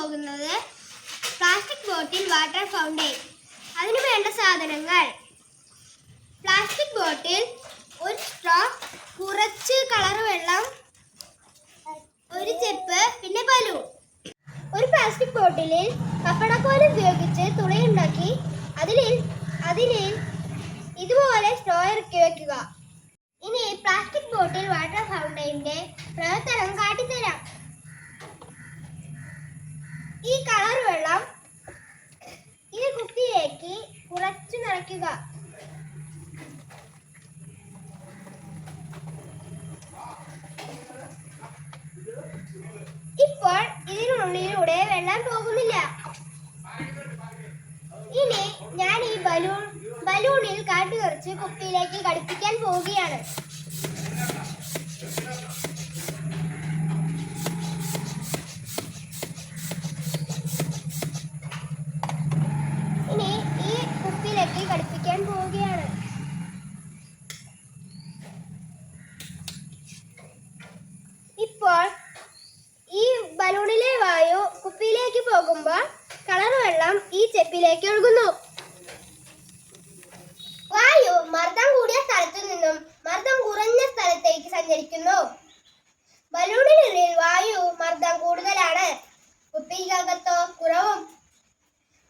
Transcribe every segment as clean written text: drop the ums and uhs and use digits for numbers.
പോകുന്നത് plastic bottle water fountain. അതിനു വേണ്ട സാധനങ്ങൾ: പ്ലാസ്റ്റിക് ബോട്ടിൽ, ഒരു സ്ട്രോ, കുറച്ച് കളർ വെള്ളം, ഒരു ചെപ്പ്, പിന്നെ ബലൂൺ. ഒരു പ്ലാസ്റ്റിക് ബോട്ടിലിൽ പപ്പടക്കോല് ഉപയോഗിച്ച് തുളയുണ്ടാക്കി അതിൽ ഇതുപോലെ സ്ട്രോ ഇറക്കി വെക്കുക. ഇനി പ്ലാസ്റ്റിക് ബോട്ടിൽ വാട്ടർ ഫൗണ്ടൈൻ്റെ പ്രവർത്തനം കാട്ടിത്തരാം. ഈ കളർ വെള്ളം ഈ കുപ്പിയിലേക്ക് കുറച്ച് നിറയ്ക്കുക. ഇപ്പോൾ ഇതിനുള്ളിലൂടെ വെള്ളം പോകുന്നില്ല. ഇനി ഞാൻ ഈ ബലൂണിൽ കാറ്റ് നിറച്ച് കുപ്പിയിലേക്ക് ഘടിപ്പിക്കാൻ പോവുകയാണ്. ഇനി ഈ കുപ്പിയിലേക്ക് ഘടിപ്പിക്കാൻ പോവുകയാണ്. ഇപ്പോൾ ഈ ബലൂണിലെ വായു കുപ്പിയിലേക്ക് പോകുമ്പോൾ കളർ വെള്ളം ഈ ചെപ്പിലേക്ക് ഒഴുകുന്നു. വായു മർദ്ദം കൂടിയ സ്ഥലത്തു നിന്നും മർദ്ദം കുറഞ്ഞ സ്ഥലത്തേക്ക് സഞ്ചരിക്കുന്നു. ബലൂണിനുള്ളിൽ വായു മർദ്ദം കൂടുതലാണ്, കുപ്പിക്കകത്തോ കുറവും.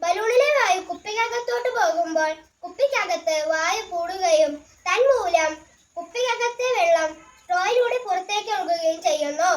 ബലൂണിലെ വായു കുപ്പിക്കകത്തോട്ട് പോകുമ്പോൾ കുപ്പിക്കകത്ത് വായു കൂടുകയും തന്മൂലം കുപ്പിക്കകത്തെ വെള്ളം സ്ട്രോയിലൂടെ പുറത്തേക്ക് ഒഴുകുകയും ചെയ്യുന്നു.